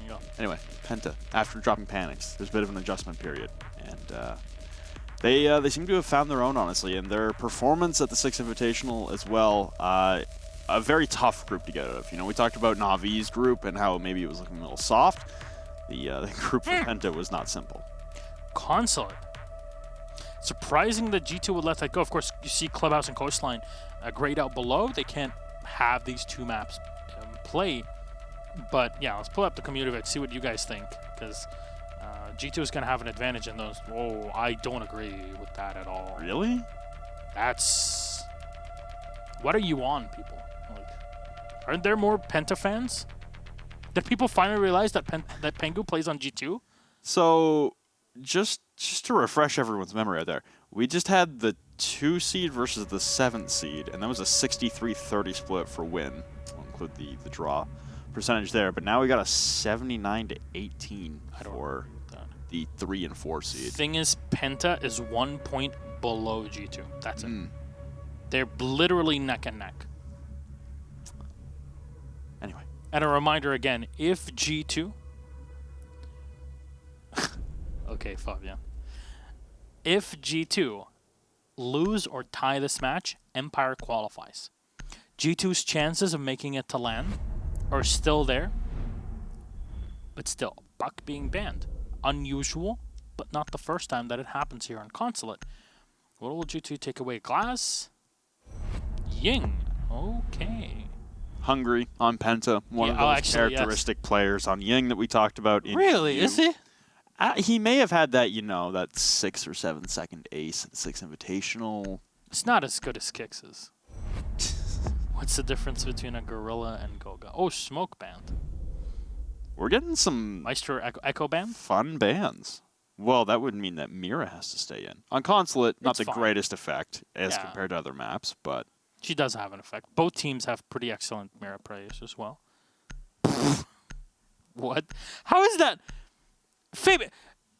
you go. Anyway, Penta, after dropping Panics, there's a bit of an adjustment period. And they seem to have found their own, honestly. And their performance at the Six Invitational as well, a very tough group to get out of. You know, we talked about Navi's group and how maybe it was looking a little soft. The group for Penta was not simple. Consulate. Surprising that G2 would let that go. Of course, you see Clubhouse and Coastline grayed out below. They can't have these two maps play. But yeah, let's pull up the community and see what you guys think, because G2 is going to have an advantage in those. Oh, I don't agree with that at all. Really? That's... What are you on, people? Like, aren't there more Penta fans? Did people finally realize that that Pengu plays on G2? So, just to refresh everyone's memory out there, we just had the 2 seed versus the 7 seed, and that was a 63-30 split for win. We'll include the draw percentage there, but now we got a 79-18 for the 3 and 4 seed. Thing is, Penta is 1 point below G2. That's it. They're literally neck and neck. Anyway. And a reminder again, if G2... okay, Fabian. If G2 lose or tie this match, Empire qualifies. G2's chances of making it to LAN are still there, but still, Buck being banned. Unusual, but not the first time that it happens here on Consulate. What will G2 take away? Glass? Ying. Okay. Hungry on Penta, one of those characteristic players on Ying that we talked about. Really? Is he? He may have had that, you know, that 6 or 7 second ace at the 6 Invitational. It's not as good as Kix is. What's the difference between a Gorilla and Goga? Oh, Smoke Band. We're getting some Maestro Echo Band? Fun bands. Well, that would mean that Mira has to stay in. On Consulate, not the greatest effect as compared to other maps, but... She does have an effect. Both teams have pretty excellent Mira players as well. What? How is that? Fabian,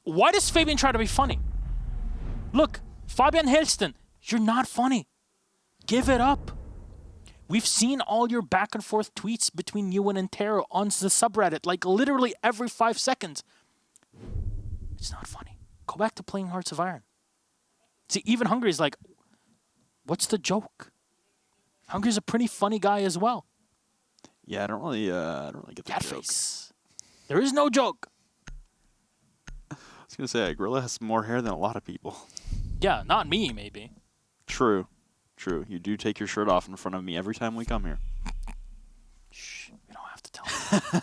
why does Fabian try to be funny? Look, Fabian Helston, you're not funny. Give it up. We've seen all your back and forth tweets between you and Intero on the subreddit, like literally every 5 seconds. It's not funny. Go back to playing Hearts of Iron. See, even Hungry's like, what's the joke? Hungry's a pretty funny guy as well. Yeah, I don't really get the joke. Face. There is no joke. I was gonna say, Gorilla has more hair than a lot of people. Yeah, not me, maybe. True. True. You do take your shirt off in front of me every time we come here. Shh. We don't have to tell them.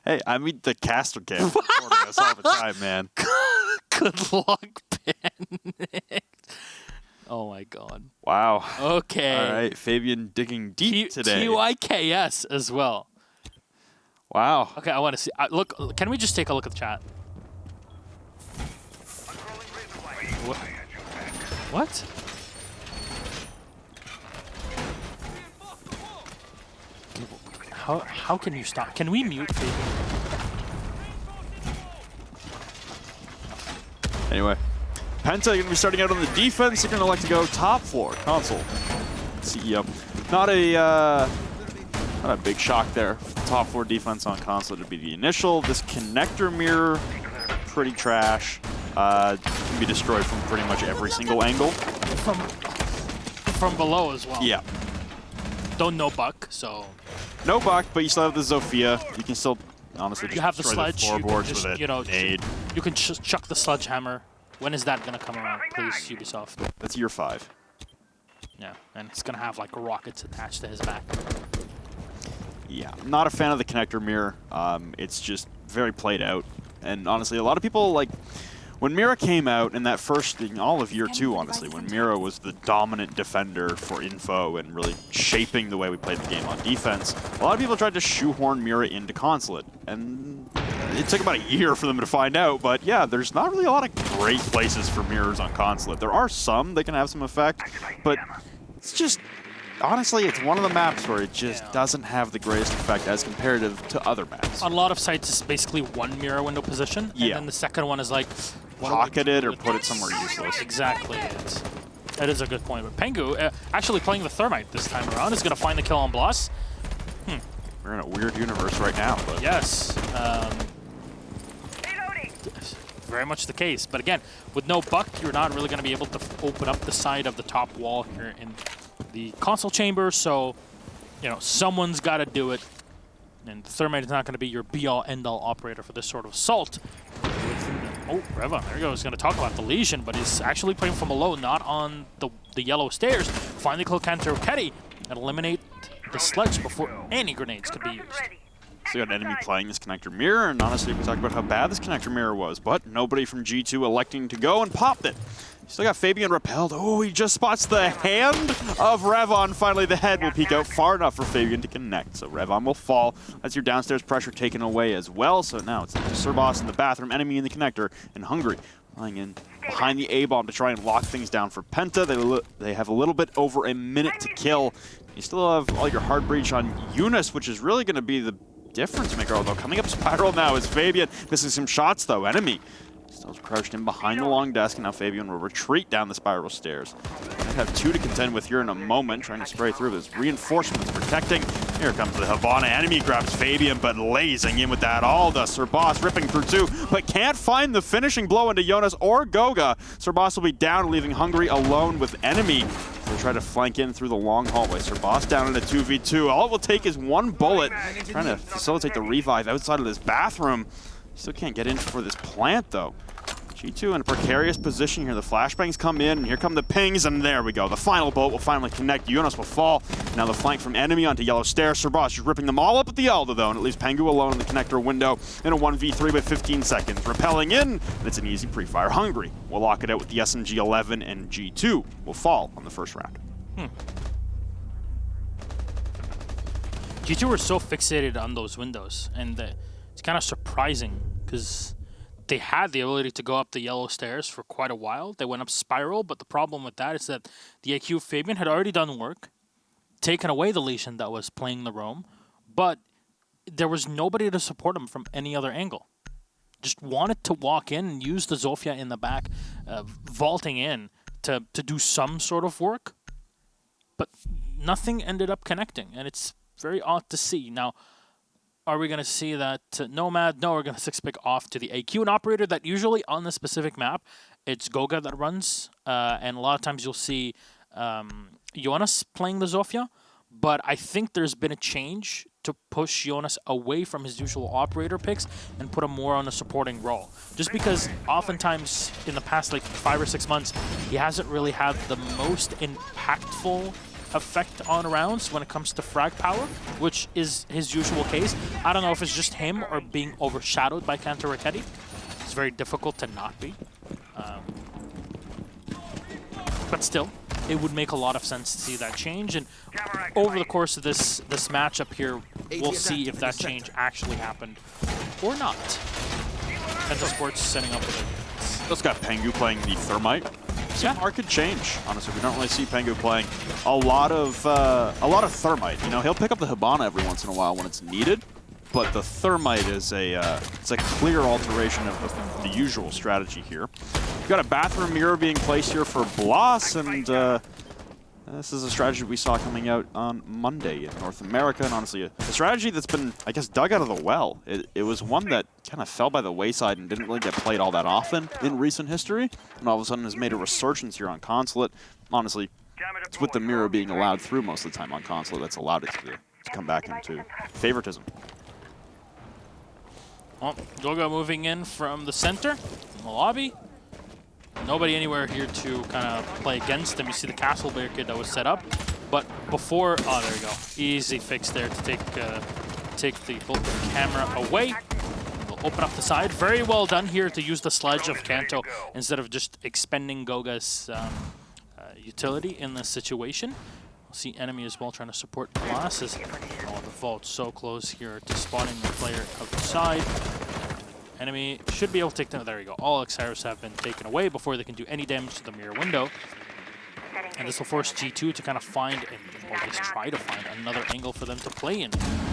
Hey, I mean the caster cam recording us all the time, man. Good luck, Ben. Oh my god. Wow. Okay. All right, Fabian digging deep today. TYKS as well. Wow. Okay, I want to see. Look, can we just take a look at the chat? What? How can you stop? Can we mute Fabian? Anyway, Penta going to be starting out on the defense. They're going to like to go top floor console. CEO. Not a big shock there. Top floor defense on console to be the initial. This connector mirror, pretty trash. Can be destroyed from pretty much every single angle. From below as well. Yeah. Don't know Buck, so. No Buck, but you still have the Zofia. You can still honestly just you have the destroy sledge. the floorboards just, with you know, nade. You can chuck the sledgehammer. When is that gonna come around, please, Ubisoft? That's year 5. Yeah, and it's gonna have like rockets attached to his back. Yeah, not a fan of the connector mirror. It's just very played out, and honestly, a lot of people like when Mira came out in that first, all of year 2, honestly, when Mira was the dominant defender for info and really shaping the way we played the game on defense, a lot of people tried to shoehorn Mira into Consulate, and it took about a year for them to find out, but yeah, there's not really a lot of great places for mirrors on Consulate. There are some that can have some effect, but it's just, honestly, it's one of the maps where it just doesn't have the greatest effect as comparative to other maps. On a lot of sites, it's basically one mirror window position, and then the second one is like, pocket it or put it somewhere useless. Exactly. That is a good point. But Pengu, actually playing the Thermite this time around, is going to find the kill on Bloss. We're in a weird universe right now. But yes. very much the case. But again, with no buck, you're not really going to be able to open up the side of the top wall here in the console chamber. So, you know, someone's got to do it. And the Thermite is not going to be your be-all, end-all operator for this sort of assault. Oh, Reva, there he goes. He's going to talk about the Legion, but he's actually playing from below, not on the yellow stairs. Finally kill Kanto Roketi and eliminate the sledge before any grenades could be used. So you got an enemy playing this connector mirror, and honestly, we talked about how bad this connector mirror was, but nobody from G2 electing to go and popped it. Still got Fabian repelled. Oh, he just spots the hand of Revon. Finally, the head will peek out far enough for Fabian to connect. So Revon will fall. That's your downstairs pressure taken away as well. So now it's Sir Boss in the bathroom, enemy in the connector, and Hungry lying in behind the A-bomb to try and lock things down for PENTA. They have a little bit over a minute to kill. You still have all your hard breach on Eunice, which is really going to be the difference maker. Although coming up spiral now is Fabian. Missing some shots though. Enemy still crouched in behind the long desk, and now Fabian will retreat down the spiral stairs. Might have two to contend with here in a moment, trying to spray through his reinforcements, protecting. Here comes the Havana. Enemy grabs Fabian, but lasing in with that all does Sir Boss, ripping through two, but can't find the finishing blow into Jonas or Goga. Sir Boss will be down, leaving Hungry alone with Enemy. They'll try to flank in through the long hallway. Sir Boss down in a 2v2. All it will take is one bullet, trying to facilitate the revive outside of this bathroom. Still can't get in for this plant, though. G2 in a precarious position here. The flashbangs come in, and here come the pings, and there we go. The final bolt will finally connect. Jonas will fall. Now the flank from Enemy onto yellow stairs. Sir Boss just ripping them all up at the Elder, though, and it leaves Pengu alone in the connector window in a 1v3 with 15 seconds. Repelling in, and it's an easy pre-fire. Hungry will lock it out with the SMG-11, and G2 will fall on the first round. G2 were so fixated on those windows, and it's kind of surprising because they had the ability to go up the yellow stairs for quite a while. They went up spiral, but the problem with that is that the AQ Fabian had already done work, taken away the Legion that was playing the roam, but there was nobody to support him from any other angle. Just wanted to walk in and use the Zofia in the back, vaulting in to do some sort of work, but nothing ended up connecting, and it's very odd to see. Now, are we going to see that Nomad? No, we're going to 6-pick off to the AQ, an operator that usually on the specific map, it's Goga that runs, and a lot of times you'll see Jonas playing the Zofia, but I think there's been a change to push Jonas away from his usual operator picks and put him more on a supporting role. Just because oftentimes in the past like 5 or 6 months, he hasn't really had the most impactful effect on rounds when it comes to frag power, which is his usual case. I don't know if it's just him or being overshadowed by Kanto Roketi. It's very difficult to not be. But still, it would make a lot of sense to see that change, and over the course of this matchup here, we'll see if that change actually happened or not. PENTA Sports setting up with it. Just got Pengu playing the Thermite. Yeah, market change. Honestly, we don't really see Pengu playing a lot of Thermite. You know, he'll pick up the Hibana every once in a while when it's needed, but the Thermite is it's a clear alteration of the usual strategy here. We've got a bathroom mirror being placed here for Blas, and this is a strategy we saw coming out on Monday in North America, and honestly, a strategy that's been, I guess, dug out of the well. It was one that kind of fell by the wayside and didn't really get played all that often in recent history, and all of a sudden has made a resurgence here on Consulate. Honestly, it's with the mirror being allowed through most of the time on Consulate that's allowed it to come back into favoritism. Well, Goga moving in from the center, in the lobby. Nobody anywhere here to kind of play against them. You see the castle barricade that was set up. But before, oh, there you go. Easy fix there to take the bulletproof camera away. We'll open up the side. Very well done here to use the sledge of Kanto instead of just expending Goga's utility in this situation. We'll see Enemy as well trying to support Blas. Oh, the vault so close here to spotting the player outside. Enemy should be able to take them. There you go. All Xyros have been taken away before they can do any damage to the mirror window. And this will force G2 to kind of find, or at least try to find, another angle for them to play in.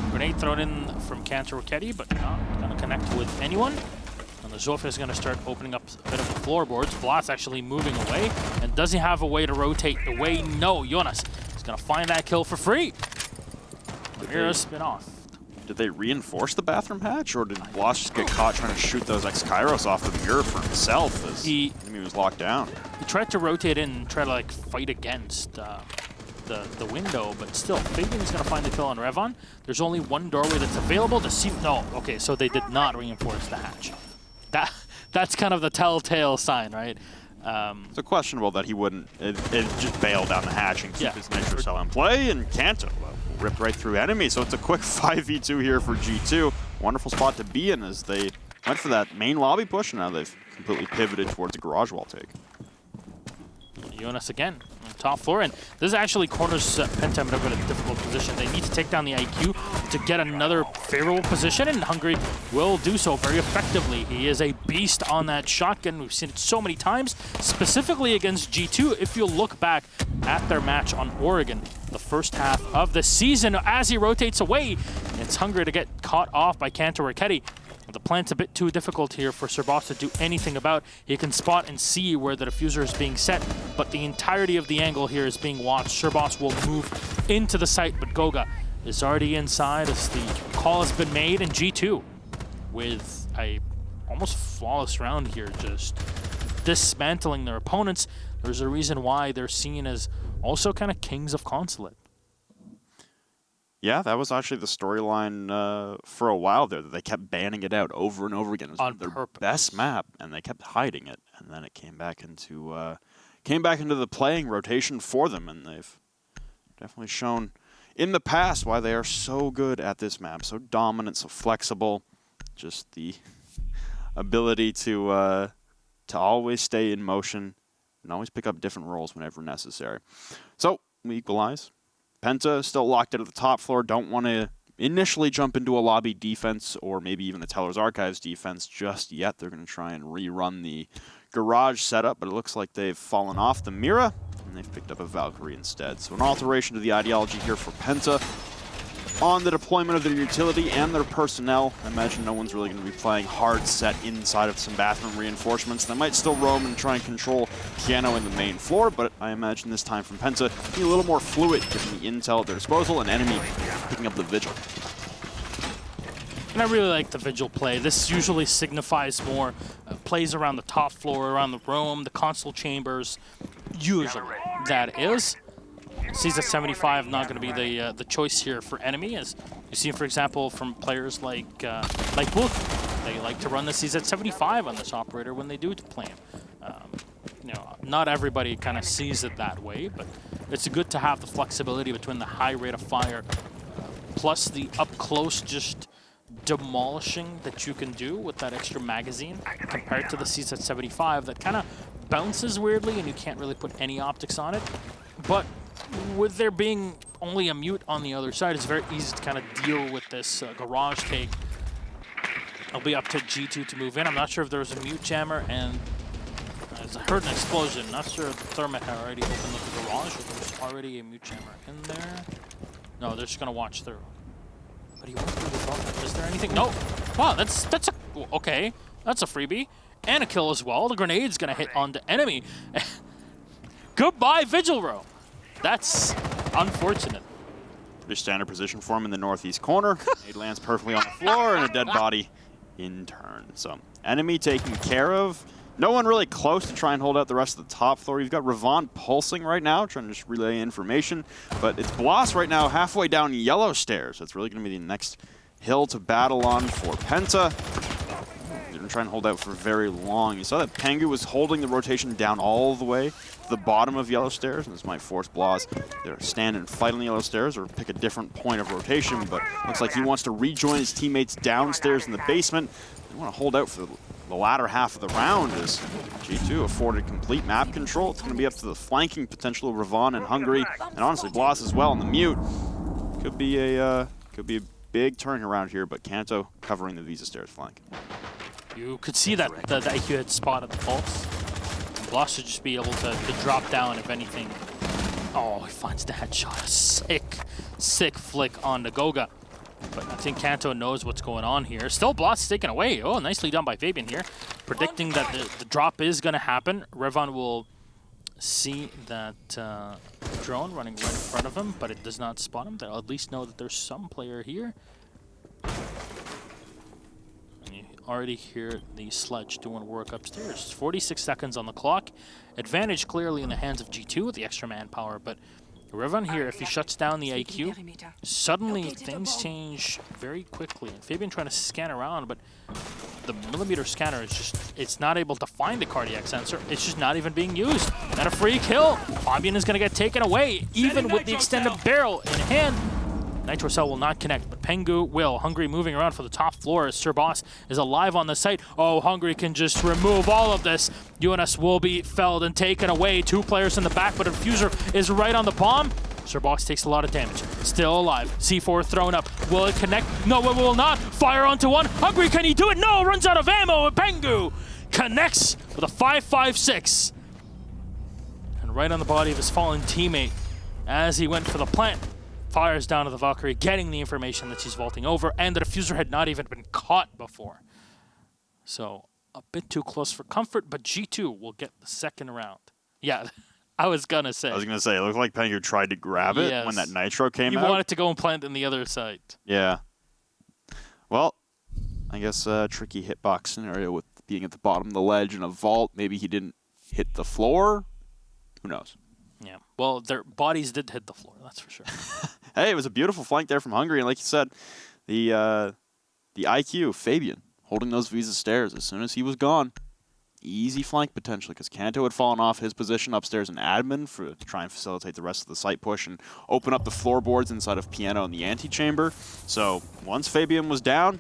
Grenade thrown in from Kanto Roketi, but not going to connect with anyone. And the Zofia is going to start opening up a bit of the floorboards. Blas actually moving away. And does he have a way to rotate away? No. Jonas is going to find that kill for free. The mirror's been off. Did they reinforce the bathroom hatch, or did Bloss just get caught trying to shoot those X-Kairos off the mirror for himself as he was locked down? He tried to rotate in and try to like fight against the window, but still, Fabian's going to find the kill on Revon. There's only one doorway that's available to see. No, okay, so they did not reinforce the hatch. That's kind of the telltale sign, right? It's questionable that he wouldn't it just bail down the hatch and keep his Nitro Cell in play, and Kanto ripped right through enemy. So it's a quick 5v2 here for G2. Wonderful spot to be in as they went for that main lobby push, and now they've completely pivoted towards a garage wall take. Jonas again on the top floor, and this actually corners PENTA in a bit of a difficult position. They need to take down the IQ to get another favorable position, and Hungry will do so very effectively. He is a beast on that shotgun. We've seen it so many times, specifically against G2. If you look back at their match on Oregon, the first half of the season, as he rotates away, it's Hungry to get caught off by Kanto Raketti. The plant's a bit too difficult here for SirBoss to do anything about. He can spot and see where the diffuser is being set, but the entirety of the angle here is being watched. SirBoss will move into the site, but Goga is already inside as the call has been made, and G2 with a almost flawless round here, just dismantling their opponents. There's a reason why they're seen as also kind of kings of Consulate. Yeah, that was actually the storyline for a while there, that they kept banning it out over and over again. It was On their purpose. best map, and they kept hiding it, and then it came back into the playing rotation for them, and they've definitely shown in the past why they are so good at this map, so dominant, so flexible, just the ability to always stay in motion and always pick up different roles whenever necessary. So we equalize. PENTA still locked out at the top floor, don't want to initially jump into a lobby defense or maybe even the Teller's Archives defense just yet. They're going to try and rerun the garage setup, but it looks like they've fallen off the Mira, and they've picked up a Valkyrie instead. So an alteration to the ideology here for PENTA on the deployment of their utility and their personnel. I imagine no one's really going to be playing hard set inside of some bathroom reinforcements. They might still roam and try and control Piano in the main floor, but I imagine this time from PENTA be a little more fluid, given the intel at their disposal and enemy picking up the Vigil. And I really like the Vigil play. This usually signifies more plays around the top floor, around the room, the console chambers. Usually that is. CZ75 not going to be the choice here for enemy, as you see, for example, from players like Wolf. They like to run the CZ75 on this operator when they do play him. You know, not everybody kind of sees it that way, but it's good to have the flexibility between the high rate of fire plus the up close just demolishing that you can do with that extra magazine compared to the CZ75 that kind of bounces weirdly and you can't really put any optics on it. But with there being only a mute on the other side, it's very easy to kind of deal with this garage take. It'll be up to G2 to move in. I'm not sure if there was a mute jammer, and I heard an explosion. Not sure if Thermite had already opened up the garage, or there's already a mute jammer in there. No, they're just gonna watch through. But he went through the door. Is there anything? No. Wow, that's a okay. That's a freebie and a kill as well. The grenade's gonna hit onto enemy. Goodbye, Vigil Row. That's unfortunate. Pretty standard position for him in the northeast corner. It lands perfectly on the floor, and a dead body in turn. So enemy taken care of. No one really close to try and hold out the rest of the top floor. You've got Ravon pulsing right now, trying to just relay information. But it's Bloss right now halfway down yellow stairs. That's really going to be the next hill to battle on for PENTA. They're going to try and hold out for very long. You saw that Pengu was holding the rotation down all the way to the bottom of yellow stairs, and this might force Bloss to stand and fight on the yellow stairs or pick a different point of rotation, but looks like he wants to rejoin his teammates downstairs in the basement. They want to hold out for the latter half of the round as G2 afforded complete map control. It's going to be up to the flanking potential of Ravon and Hungry, and honestly Bloss as well on the mute. Could be a big turn around here, but Kanto covering the Visa Stairs flank. You could see that the IQ had spotted the pulse. Bloss should just be able to drop down if anything. Oh, he finds the headshot. Sick flick on the Goga. But I think Kanto knows what's going on here. Still Bloss taken away. Oh, nicely done by Fabian here. Predicting that the drop is going to happen. Revon will see that drone running right in front of him, but it does not spot him. They'll at least know that there's some player here. already hear the sledge doing work upstairs. 46 seconds on the clock. Advantage clearly in the hands of G2 with the extra manpower, but Revon here, if he shuts down the IQ, suddenly things change very quickly. And Fabian trying to scan around, but the millimeter scanner is just, it's not able to find the cardiac sensor. It's just not even being used. And a free kill. Fabian is going to get taken away, even with the extended barrel in hand. Nitro Cell will not connect, but Pengu will. Hungry moving around for the top floor as Sir Boss is alive on the site. Oh, Hungry can just remove all of this. UNS will be felled and taken away. 2 players in the back, but a Diffuser is right on the bomb. Sir Boss takes a lot of damage. Still alive. C4 thrown up. Will it connect? No, it will not. Fire onto one. Hungry, can he do it? No, runs out of ammo. Pengu connects with a 5.56. And right on the body of his fallen teammate as he went for the plant. Fires down to the Valkyrie, getting the information that she's vaulting over, and the Diffuser had not even been caught before. So, a bit too close for comfort, but G2 will get the second round. Yeah, I was gonna say. It looked like Pengu tried to grab it when that Nitro came out. You wanted to go and plant in the other side. Yeah. Well, I guess a tricky hitbox scenario with being at the bottom of the ledge in a vault. Maybe he didn't hit the floor. Who knows? Yeah. Well, their bodies did hit the floor, that's for sure. Hey, it was a beautiful flank there from Hungary, and like you said, the IQ, Fabian, holding those Visa stairs as soon as he was gone. Easy flank potentially, because Kanto had fallen off his position upstairs in admin to try and facilitate the rest of the site push and open up the floorboards inside of Piano in the antechamber. So once Fabian was down,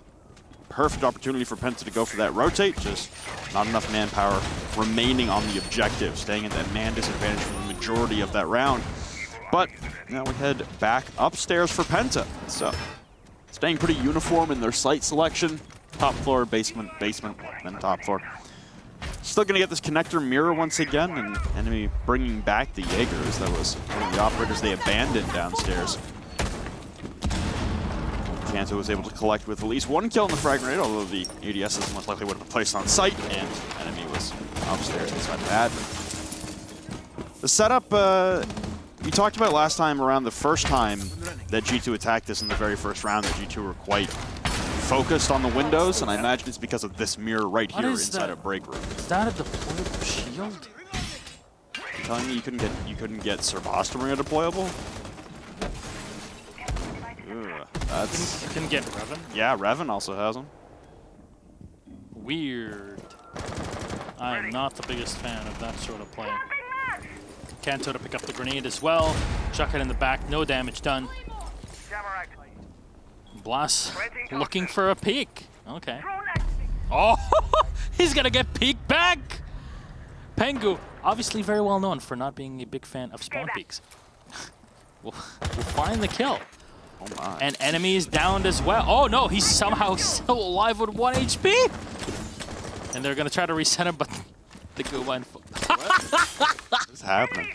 perfect opportunity for Penta to go for that rotate, just not enough manpower remaining on the objective, staying at that man disadvantage for the majority of that round. But now we head back upstairs for Penta. So staying pretty uniform in their site selection. Top floor, basement, then top floor. Still going to get this connector mirror once again, and enemy bringing back the Jaegers. That was one of the operators they abandoned downstairs. Kanto was able to collect with at least 1 kill in the frag grenade, although the ADS is most likely would have been placed on site, and enemy was upstairs inside the admin. The setup we talked about last time around the first time that G2 attacked this in the very first round, that G2 were quite focused on the windows, and I imagine it's because of this mirror right here inside a break room. Is that a deployable shield? You're telling me you couldn't get Sir Boss to bring a deployable? That's... You can get Revan? Yeah, Revan also has them. Weird. I am not the biggest fan of that sort of play. Kanto to pick up the grenade as well. Chuck it in the back, no damage done. Blast looking for a peek. Okay. Oh, he's gonna get peeked back! Pengu, obviously very well known for not being a big fan of spawn peeks. We'll find the kill. Oh my. And enemies downed as well. Oh no, he's somehow still alive with 1 HP! And they're gonna try to reset him, but the Goobine... What's happening?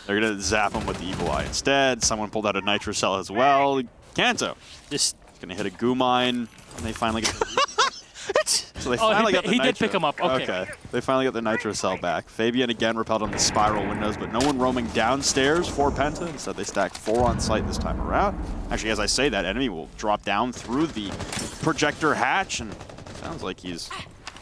They're gonna zap him with the Evil Eye instead. Someone pulled out a Nitro Cell as well. Kanto just gonna hit a goo mine, and they finally get So they finally got the he Nitro. did pick him up, okay. They finally got the Nitro Cell back. Fabian again repelled on the spiral windows, but no one roaming downstairs for Penta. Instead they stacked 4 on site this time around. Actually, as I say that, enemy will drop down through the projector hatch, and sounds like he's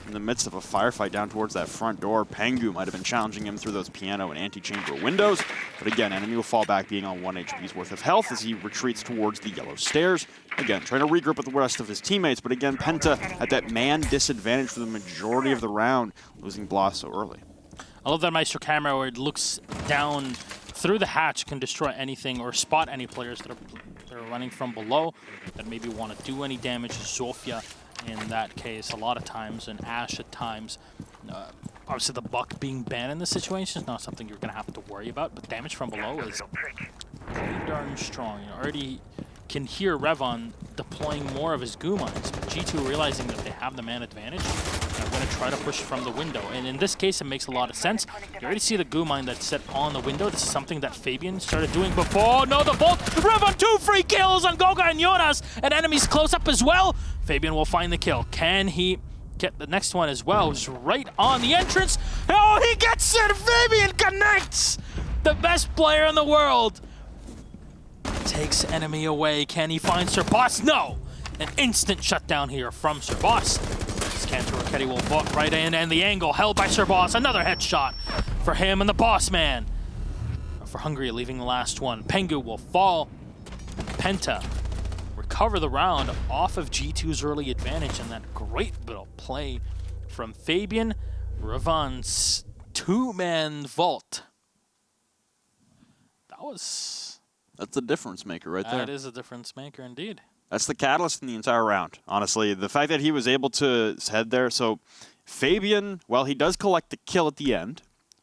in the midst of a firefight down towards that front door. Pengu might have been challenging him through those piano and antechamber windows. But again, enemy will fall back being on 1 HP's worth of health as he retreats towards the yellow stairs. Again, trying to regroup with the rest of his teammates. But again, Penta at that man disadvantage for the majority of the round, losing Bloss so early. I love that Maestro camera where it looks down through the hatch, can destroy anything or spot any players that are running from below that maybe want to do any damage. Zofia in that case a lot of times, and Ash at times. Obviously the Buck being banned in this situation is not something you're going to have to worry about, but damage from below is pretty darn strong. You already can hear Revon deploying more of his goo mines, but G2 realizing that they have the man advantage, they're going to try to push from the window. And in this case, it makes a lot of sense. You already see the goo mine that's set on the window. This is something that Fabian started doing before. No, the bolt! Revon 2 free kills on Goga and Jonas, and enemies close up as well. Fabian will find the kill. Can he get the next one as well? It's right on the entrance. Oh, he gets it! Fabian connects! The best player in the world. takes enemy away. Can he find Sir Boss? No! An instant shutdown here from Sir Boss. Cantor Ricchetti will walk right in, and the angle held by Sir Boss. Another headshot for him and the Boss Man. For Hungary, leaving the last one. Pengu will fall. PENTA recover the round off of G2's early advantage, and that great little play from Fabian Ravon's two-man vault. That's a difference maker right there. That is a difference maker indeed. That's the catalyst in the entire round, honestly. The fact that he was able to head there. So Fabian, while he does collect the kill at the end,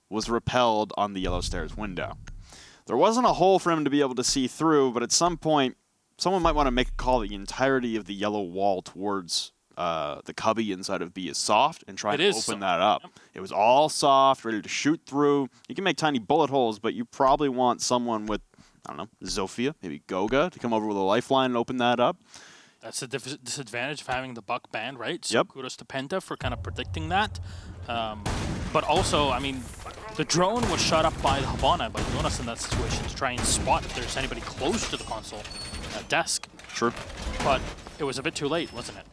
was repelled on the yellow stairs window. There wasn't a hole for him to be able to see through, but at some point, someone might want to make a call that the entirety of the yellow wall towards the cubby inside of B is soft and try and open that up. Yep. It was all soft, ready to shoot through. You can make tiny bullet holes, but you probably want someone with, I don't know, Zofia, maybe Goga, to come over with a lifeline and open that up. That's the disadvantage of having the buck band, right? So yep. Kudos to PENTA for kind of predicting that. But also, I mean, the drone was shot up by the Habana, by Jonas in that situation, to try and spot if there's anybody close to the console desk. Sure. But it was a bit too late, wasn't it?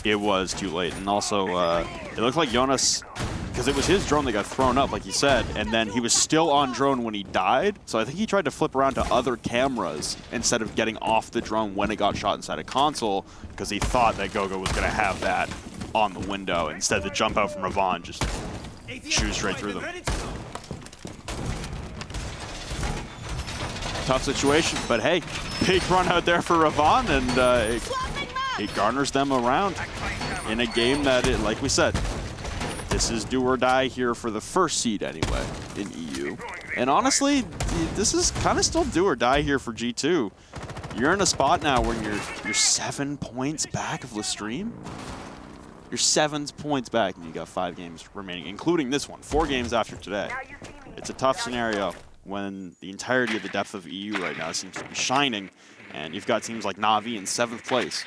It was too late. And also, it looked like Jonas, because it was his drone that got thrown up, like you said, and then he was still on drone when he died. So I think he tried to flip around to other cameras instead of getting off the drone when it got shot inside a console, because he thought that Gogo was going to have that on the window. Instead, the jump out from Ravon just shoot straight through them. Tough situation, but hey, big run out there for Ravon, and it garners them around in a game that, like we said, this is do or die here for the first seed anyway in EU. And honestly, this is kind of still do or die here for G2. You're in a spot now where you're 7 points back of Lestream. You're 7 points back, and you got 5 games remaining, including this one, 4 games after today. It's a tough scenario when the entirety of the depth of EU right now seems to be shining, and you've got teams like Na'Vi in 7th place,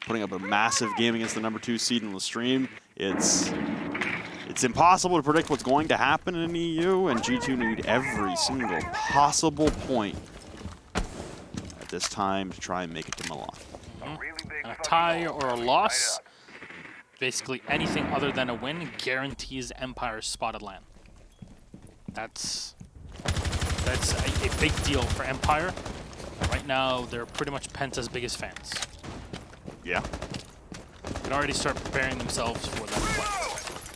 putting up a massive game against the #2 seed in Lestream. It's impossible to predict what's going to happen in EU, and G2 need every single possible point at this time to try and make it to Milan. A tie or a loss, basically anything other than a win, guarantees Empire's spotted land. That's a big deal for Empire. Right now, they're pretty much PENTA's biggest fans. Yeah. They can already start preparing themselves for that fight.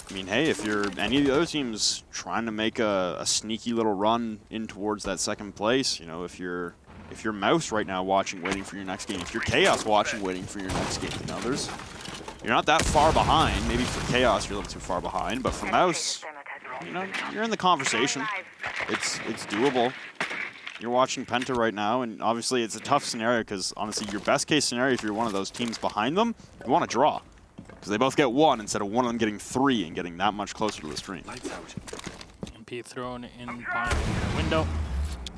I mean, hey, if you're any of the other teams trying to make a sneaky little run in towards that 2nd place, you know, if you're Mouse right now watching, waiting for your next game, if you're Chaos watching, waiting for your next game, you know, you're not that far behind. Maybe for Chaos, you're a little too far behind, but for Mouse, you know, you're in the conversation. It's doable. You're watching PENTA right now, and obviously it's a tough scenario because, honestly, your best case scenario, if you're one of those teams behind them, you want to draw. Because they both get 1 instead of one of them getting 3 and getting that much closer to the stream. MP thrown in by the window.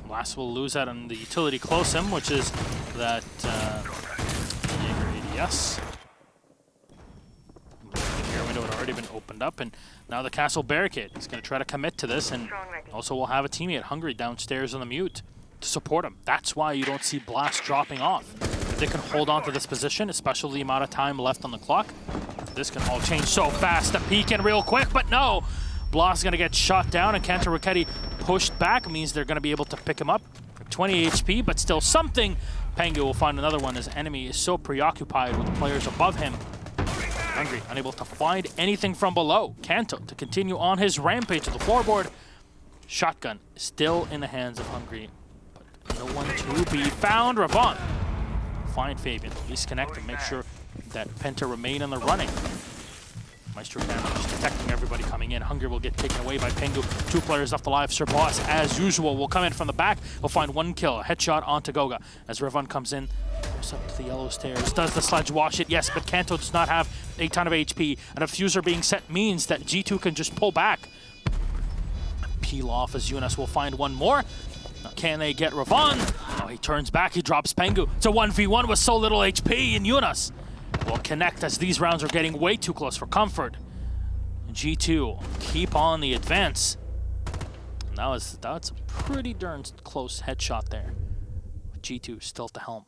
Last will lose that on the utility close him, which is that Jaeger ADS. The window had already been opened up, and now the castle barricade is going to try to commit to this, and also we'll have a teammate Hungry downstairs on the mute to support him. That's why you don't see Blast dropping off. If they can hold on to this position, especially the amount of time left on the clock, this can all change so fast. The peek in real quick, but no! Blast is going to get shot down, and Consulate Ricchetti pushed back, means they're going to be able to pick him up. 20 HP, but still something. Pengu will find another one. His enemy is so preoccupied with the players above him. Hungry, unable to find anything from below. Kanto to continue on his rampage to the floorboard. Shotgun still in the hands of Hungry, but no one to be found. Ravon find Fabian, at least connect and make sure that PENTA remain in the running. Maestro Cannon just detecting everybody coming in. Hungry will get taken away by Pengu. 2 players left alive. Sir Boss, as usual, will come in from the back. He'll find 1 kill, a headshot onto Goga. As Ravon comes in, goes up to the yellow stairs. Does the sledge wash it? Yes, but Kanto does not have a ton of HP. And a fuser being set means that G2 can just pull back. Peel off as Eunice will find 1 more. Now, can they get Ravon? No, he turns back, he drops Pengu. It's a 1v1 with so little HP, and Eunice will connect as these rounds are getting way too close for comfort. G2 keep on the advance. And that's a pretty darn close headshot there. G2 still at the helm.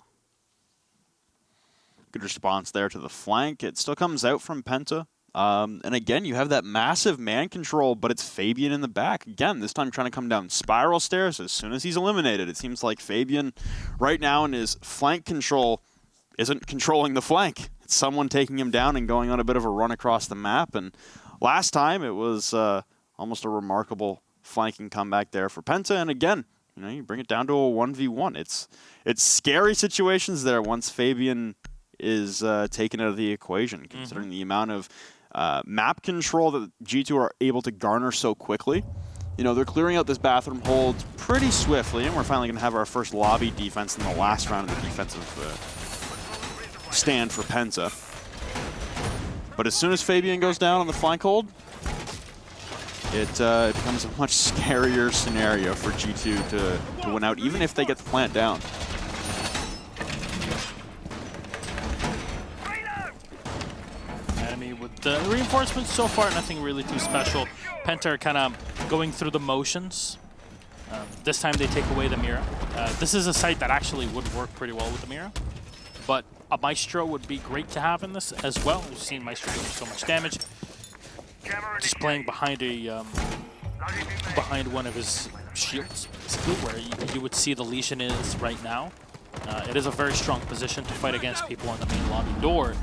Good response there to the flank. It still comes out from Penta. And again, you have that massive man control, but it's Fabian in the back. Again, this time trying to come down spiral stairs as soon as he's eliminated. It seems like Fabian right now in his flank control isn't controlling the flank. It's someone taking him down and going on a bit of a run across the map. And last time it was almost a remarkable flanking comeback there for Penta. And again, you bring it down to a 1v1. It's scary situations there once Fabian is taken out of the equation, considering the amount of map control that G2 are able to garner so quickly. They're clearing out this bathroom hold pretty swiftly, and we're finally going to have our first lobby defense in the last round of the defensive stand for Penta. But as soon as Fabian goes down on the flank hold, it becomes a much scarier scenario for G2 to win out, even if they get the plant down. With the reinforcements so far, nothing really too special. Penta are kind of going through the motions. This time they take away the Mira. This is a site that actually would work pretty well with the Mira, but a Maestro would be great to have in this as well. We've seen Maestro doing so much damage. Just playing behind one of his shields, basically, where you would see the Legion is right now. It is a very strong position to fight against people on the main lobby door.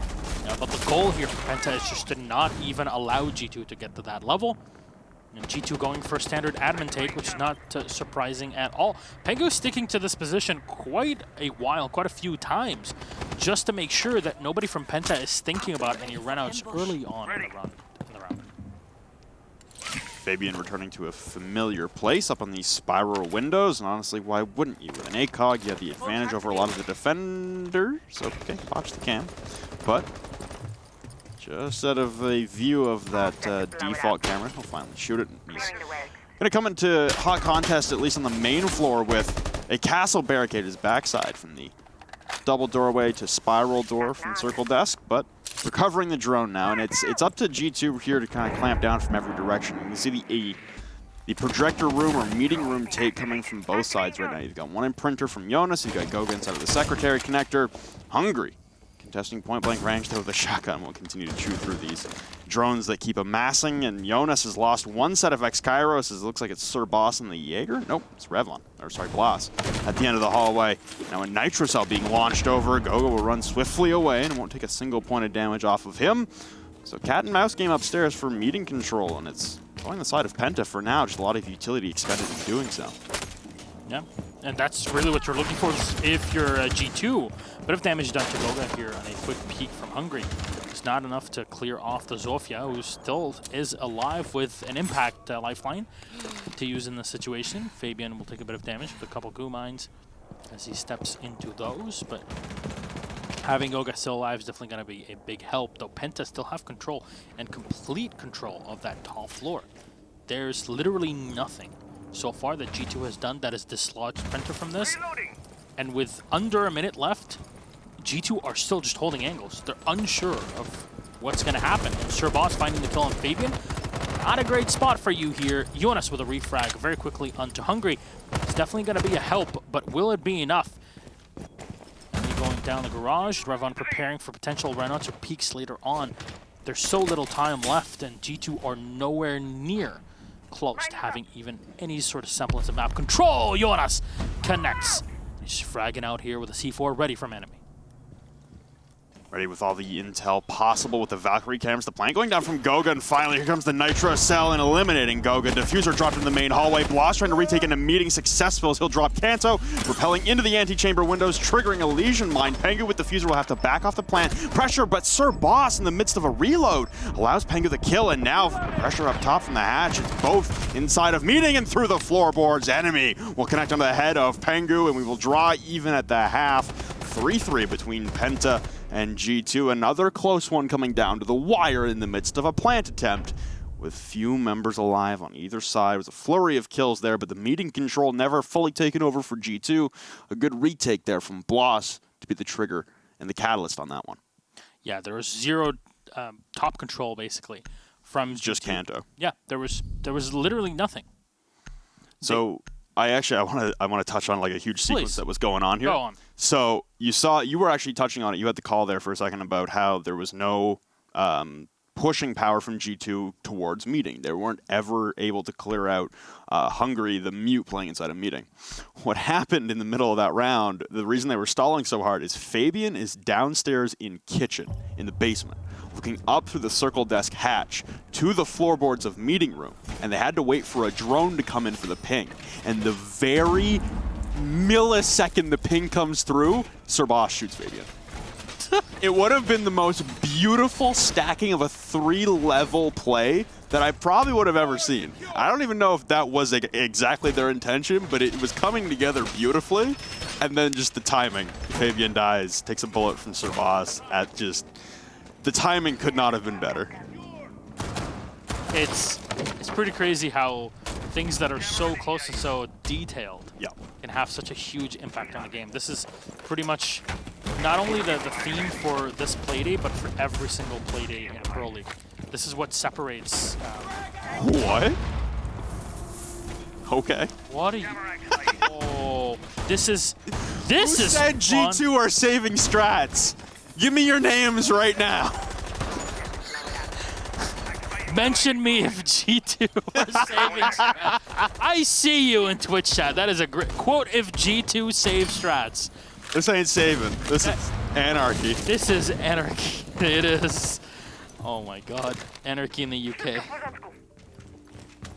But the goal here for Penta is just to not even allow G2 to get to that level. And G2 going for a standard admin take, which is not surprising at all. Pengu sticking to this position quite a few times, just to make sure that nobody from Penta is thinking about any runouts early on in the round. Fabian returning to a familiar place up on these spiral windows, and honestly, why wouldn't you? With an ACOG, you have the advantage over a lot of the defenders. Okay, watch the cam. But just out of the view of that default camera, he'll finally shoot it. He's going to come into hot contest, at least on the main floor, with a castle barricade his backside from the double doorway to spiral door from circle desk, but recovering the drone now, and it's up to G2 here to kind of clamp down from every direction. You can see the projector room or meeting room take coming from both sides right now. You've got one imprinter from Jonas, you've got Goga inside of the secretary connector. Hungry, contesting point-blank range though with a shotgun, will continue to chew through these drones that keep amassing, and Jonas has lost one set of X-Kairos. It looks like it's Sir Boss and the Jaeger. Nope, it's Revlon, or sorry, Blas, at the end of the hallway. Now a Nitro Cell being launched over, Goga will run swiftly away and won't take a single point of damage off of him. So cat and mouse game upstairs for meeting control, and it's going the side of Penta for now, just a lot of utility expended in doing so. Yeah, and that's really what you're looking for if you're a G2. Bit of damage done to Goga here on a quick peek from Hungry. It's not enough to clear off the Zofia, who still is alive with an impact lifeline to use in this situation. Fabian will take a bit of damage with a couple goo mines as he steps into those, but having Goga still alive is definitely going to be a big help, though Penta still have control and complete control of that top floor. There's literally nothing so far that G2 has done that has dislodged Penta from this, and with under a minute left, G2 are still just holding angles. They're unsure of what's going to happen. And Sir Boss finding the kill on Fabian. Not a great spot for you here. Jonas with a refrag very quickly onto Hungry. It's definitely going to be a help, but will it be enough? And going down the garage, Revon preparing for potential runouts or peaks later on. There's so little time left, and G2 are nowhere near close to having even any sort of semblance of map control. Jonas connects. He's fragging out here with a C4 ready from enemy. Ready with all the intel possible with the Valkyrie cams. The plan going down from Goga, and finally here comes the Nitro Cell and eliminating Goga. Diffuser dropped in the main hallway. Blas trying to retake into meeting successful as he'll drop Kanto, repelling into the antechamber windows, triggering a Legion mine. Pengu with Diffuser will have to back off the plant. Pressure, but Sir Boss in the midst of a reload allows Pengu the kill, and now pressure up top from the hatch. It's both inside of meeting and through the floorboards. Enemy will connect on the head of Pengu, and we will draw even at the half. 3-3 between Penta and G2. Another close one coming down to the wire in the midst of a plant attempt, with few members alive on either side. It was a flurry of kills there, but the meeting control never fully taken over for G2. A good retake there from Blas to be the trigger and the catalyst on that one. Yeah, there was zero top control basically from just G2. Kanto. Yeah, there was literally nothing. So I want to touch on like a huge sequence that was going on here. Go on. So you were actually touching on it. You had the call there for a second about how there was no pushing power from G2 towards meeting. They weren't ever able to clear out Hungary, the mute playing inside a meeting. What happened in the middle of that round, the reason they were stalling so hard is Fabian is downstairs in kitchen, in the basement, looking up through the circle desk hatch to the floorboards of meeting room, and they had to wait for a drone to come in for the ping. And the very millisecond the ping comes through, Serbas shoots Fabian. It would have been the most beautiful stacking of a 3-level play that I probably would have ever seen. I don't even know if that was exactly their intention, but it was coming together beautifully. And then just the timing. Fabian dies, takes a bullet from Serbas at just... The timing could not have been better. It's pretty crazy how things that are so close and so detailed can have such a huge impact on the game. This is pretty much not only the theme for this playdate, but for every single playdate in Pro League. This is what separates... What? Okay. What are you... Oh, this is Who said G2 are saving strats? Give me your names right now. Mention me if G2 are saving strats. I see you in Twitch chat. That is a great quote. If G2 save strats. This ain't saving. This is anarchy. This is anarchy. It is. Oh my God. Anarchy in the UK.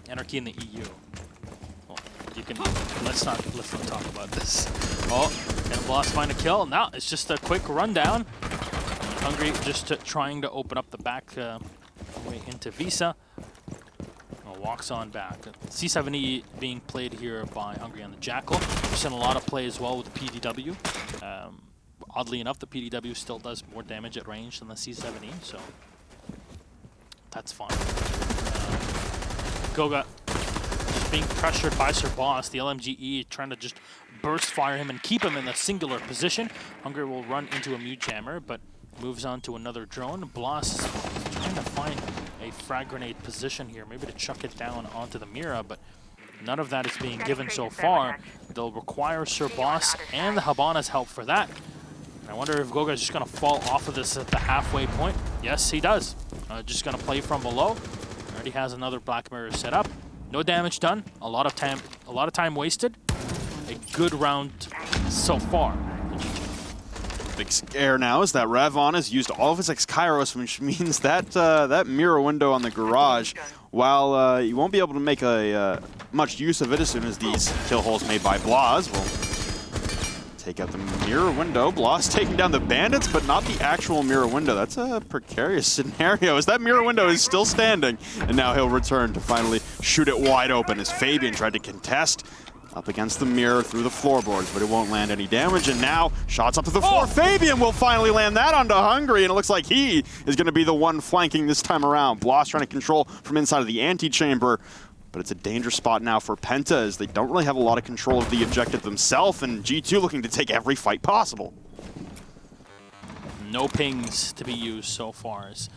Anarchy in the EU. Well, you can. Let's not talk about this. Oh, and Blast find a kill. Now it's just a quick rundown. Hungary just trying to open up the back way into Visa. Walks on back. C7E being played here by Hungary on the Jackal. We've seen a lot of play as well with the PDW. Oddly enough, the PDW still does more damage at range than the C7E, so that's fun. Goga just being pressured by Serbas. The LMGE trying to just burst fire him and keep him in a singular position. Hungary will run into a mute jammer, but moves on to another drone. Blas is trying to find a frag grenade position here, maybe to chuck it down onto the Mira, but none of that is being given so far. They'll require Serbas and the Habana's help for that. I wonder if Goga is just going to fall off of this at the halfway point. Yes, he does. Just going to play from below. Already has another Black Mirror set up. No damage done. A lot of time wasted. A good round so far. Big scare now is that Ravon has used all of his X-Kairos, which means that that mirror window on the garage, while you won't be able to make much use of it as soon as these kill holes made by Blas will take out the mirror window. Blas taking down the bandits, but not the actual mirror window. That's a precarious scenario as that mirror window is still standing, and now he'll return to finally shoot it wide open as Fabian tried to contest up against the mirror through the floorboards, but it won't land any damage. And now, shots up to the floor. Fabian will finally land that onto Hungary, and it looks like he is going to be the one flanking this time around. Blas trying to control from inside of the antechamber, but it's a danger spot now for Penta as they don't really have a lot of control of the objective themselves, and G2 looking to take every fight possible. No pings to be used so far as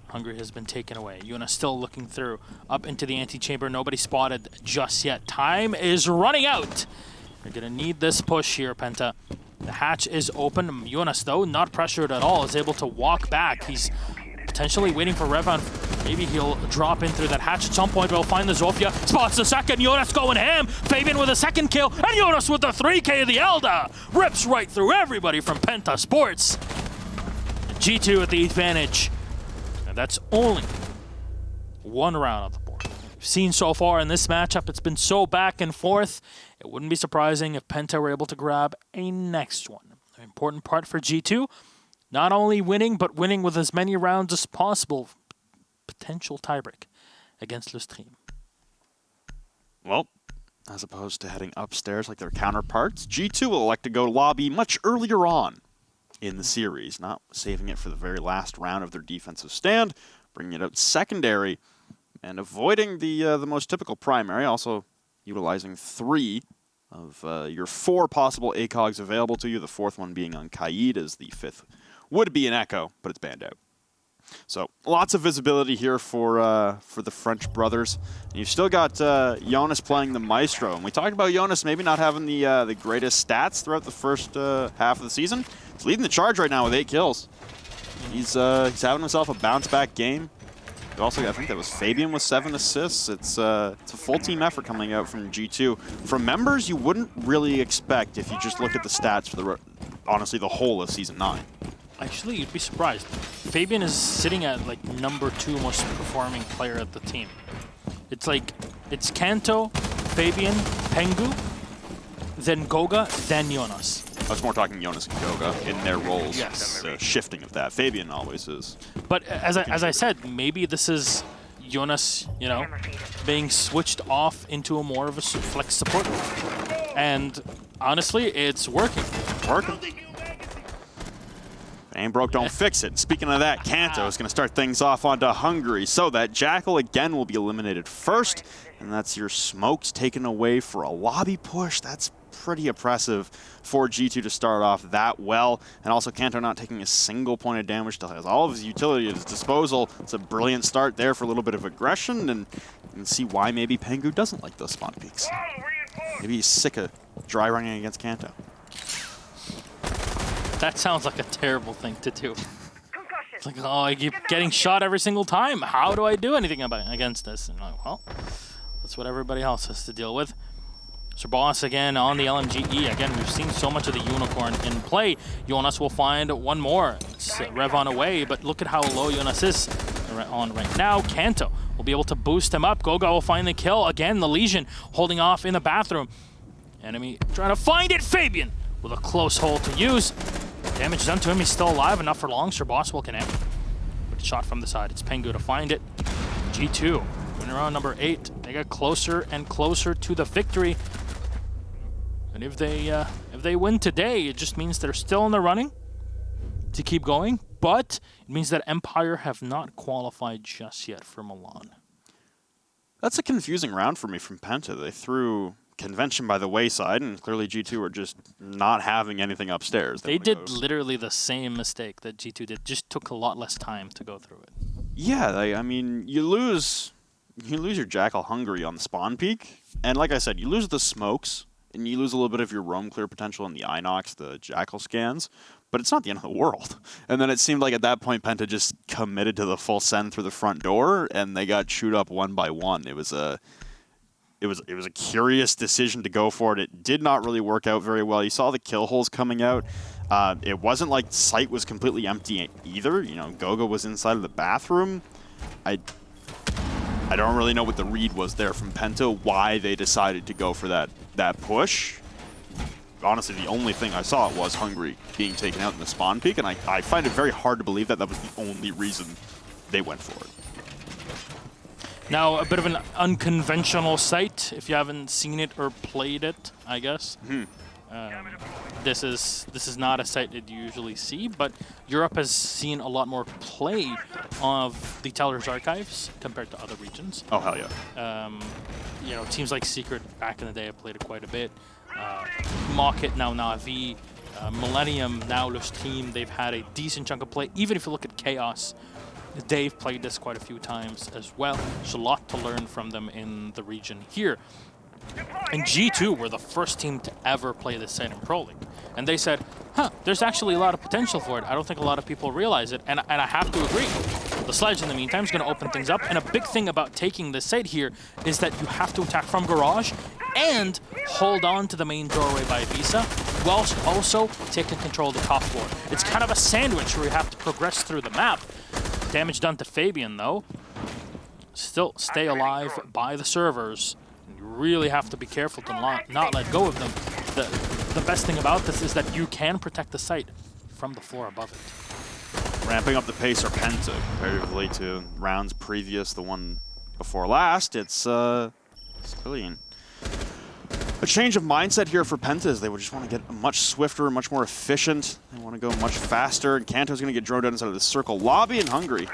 Hungary has been taken away. Yuna still looking through up into the antechamber. Nobody spotted just yet. Time is running out. You're going to need this push here, Penta. The hatch is open. Jonas, though, not pressured at all, is able to walk back. He's potentially waiting for Revan. Maybe he'll drop in through that hatch at some point. We'll find the Zofia. Spots the second. Jonas going ham. Fabian with a second kill. And Jonas with the 3K of the Elda. Rips right through everybody from Penta Sports. G2 at the advantage. That's only one round on the board. We've seen so far in this matchup, it's been so back and forth. It wouldn't be surprising if Penta were able to grab a next one. An important part for G2, not only winning, but winning with as many rounds as possible. Potential tiebreak against Le Stream. Well, as opposed to heading upstairs like their counterparts, G2 will elect to go lobby much earlier on in the series, not saving it for the very last round of their defensive stand, bringing it out secondary, and avoiding the most typical primary, also utilizing 3 of your 4 possible ACOGs available to you, the 4th one being on Kaid, as the 5th would be an Echo, but it's banned out. So lots of visibility here for the French brothers. And you've still got Jonas playing the Maestro. And we talked about Jonas maybe not having the greatest stats throughout the first half of the season. He's leading the charge right now with 8 kills. He's having himself a bounce-back game. Also, I think that was Fabian with 7 assists. It's a full team effort coming out from G2. From members, you wouldn't really expect if you just look at the stats for honestly the whole of Season 9. Actually, you'd be surprised. Fabian is sitting at like #2 most performing player at the team. It's Kanto, Fabian, Pengu, then Goga, then Jonas. I was more talking Jonas and Goga in their roles. Yes. The shifting of that. Fabian always is. But as I said, maybe this is Jonas, you know, being switched off into a more of a flex support. And honestly, it's working. Working. Ain't broke, don't fix it. Speaking of that, Kanto is going to start things off onto Hungary. So that Jackal again will be eliminated first. And that's your smokes taken away for a lobby push. That's pretty impressive for G2 to start off that well. And also Kanto not taking a single point of damage, still has all of his utility at his disposal. It's a brilliant start there for a little bit of aggression, and you can see why maybe Pengu doesn't like those spawn peaks. Maybe he's sick of dry running against Kanto. That sounds like a terrible thing to do. It's like, oh, I keep getting shot every single time. How do I do anything against this? And I'm like, well, that's what everybody else has to deal with. Sir Boss again on the LMGE. Again, we've seen so much of the Unicorn in play. Jonas will find one more. It's Rev on away, but look at how low Jonas is on right now. Kanto will be able to boost him up. Goga will find the kill. Again, the Legion holding off in the bathroom. Enemy trying to find it. Fabian with a close hold to use. Damage done to him. He's still alive. Enough for long. Sir Boss will connect. But shot from the side. It's Pengu to find it. G2 winning round number 8. They get closer and closer to the victory. And if they win today, it just means they're still in the running to keep going. But it means that Empire have not qualified just yet for Milan. That's a confusing round for me from Penta. They threw Convention by the wayside, and clearly G2 are just not having anything upstairs. They did literally the same mistake that G2 did. Just took a lot less time to go through it. Yeah, I mean, you lose your Jackal Hungary on the spawn peak, and like I said, you lose the smokes. And you lose a little bit of your roam clear potential in the Inox, the Jackal scans, but it's not the end of the world. And then it seemed like at that point Penta just committed to the full send through the front door, and they got chewed up one by one. It was a curious decision to go for it. It did not really work out very well. You saw the kill holes coming out. It wasn't like site was completely empty either. You know, Goga was inside of the bathroom. I don't really know what the read was there from Penta, why they decided to go for that push. Honestly, the only thing I saw was Hungary being taken out in the spawn peak, and I find it very hard to believe that that was the only reason they went for it. Now, a bit of an unconventional site, if you haven't seen it or played it, I guess. This is not a site that you usually see, but Europe has seen a lot more play of the Teller's Archives compared to other regions. Oh, hell yeah. You know, teams like Secret, back in the day, I played it quite a bit. Mocket, now Na'Vi, Millennium, now Lush Team, they've had a decent chunk of play. Even if you look at Chaos, they've played this quite a few times as well. There's a lot to learn from them in the region here. And G2 were the first team to ever play this site in Pro League. And they said, there's actually a lot of potential for it. I don't think a lot of people realize it. And I have to agree. The Sledge, in the meantime, is going to open things up. And a big thing about taking this site here is that you have to attack from Garage and hold on to the main doorway by Visa, whilst also taking control of the top floor. It's kind of a sandwich where you have to progress through the map. Damage done to Fabian, though. Still stay alive by the servers. You really have to be careful to not let go of them. The best thing about this is that you can protect the site from the floor above it. Ramping up the pace are Penta comparatively to rounds previous, the one before last. It's clearly a change of mindset here for Penta, as they would just want to get much swifter, much more efficient. They want to go much faster, and Kanto's going to get droned out inside of the circle lobby in Hungary.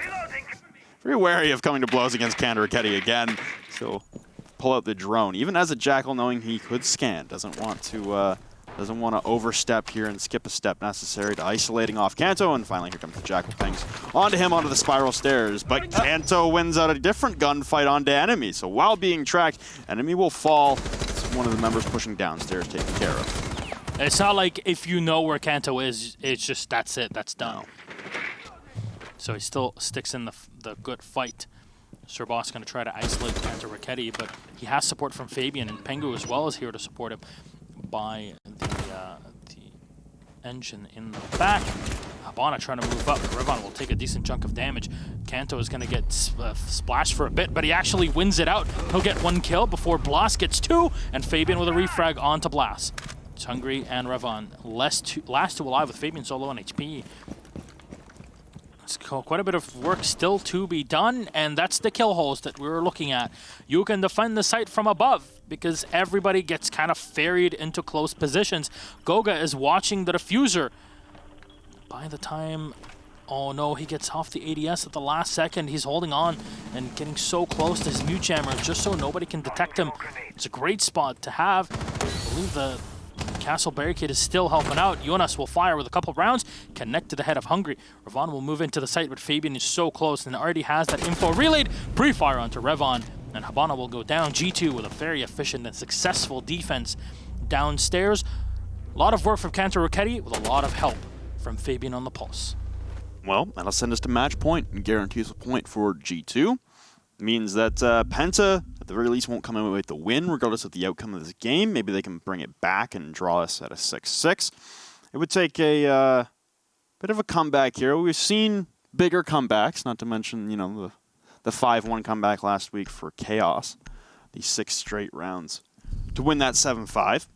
Very wary of coming to blows against Kanto Raketti again, so pull out the drone. Even as a Jackal, knowing he could scan, doesn't want to Doesn't want to overstep here and skip a step necessary to isolating off Kanto, and finally here comes the Jackal Pings onto him onto the spiral stairs. But Kanto wins out a different gunfight onto enemy, so while being tracked, enemy will fall. It's one of the members pushing downstairs taken care of. It's not like if you know where Kanto is, it's just that's it, that's done. No. So he still sticks in the good fight. Serboss going to try to isolate Kanto Raketti, but he has support from Fabian, and Pengu as well is here to support him by the engine in the back. Habana trying to move up. Revon will take a decent chunk of damage. Kanto is going to get splashed for a bit, but he actually wins it out. He'll get 1 kill before Blas gets 2, and Fabian with a refrag onto Blas. It's Hungry and Revon last two alive with Fabian solo on HP. It's quite a bit of work still to be done, and that's the kill holes that we were looking at. You can defend the site from above because everybody gets kind of ferried into close positions. Goga is watching the diffuser. By the time, oh no, he gets off the ADS at the last second. He's holding on and getting so close to his mute jammer just so nobody can detect him. It's a great spot to have. I believe the Castle Barricade is still helping out. Jonas will fire with a couple rounds, connect to the head of Hungry. Revon will move into the site, but Fabian is so close and already has that info relayed. Pre-fire onto Revon, and Habana will go down. G2 with a very efficient and successful defense downstairs. A lot of work from Kanto Raketti with a lot of help from Fabian on the pulse. Well, that'll send us to match point and guarantees a point for G2. Means that Penta, at the very least, won't come away with the win, regardless of the outcome of this game. Maybe they can bring it back and draw us at a 6-6. It would take a bit of a comeback here. We've seen bigger comebacks, not to mention, you know, the 5-1 comeback last week for Chaos. These 6 straight rounds to win that 7-5.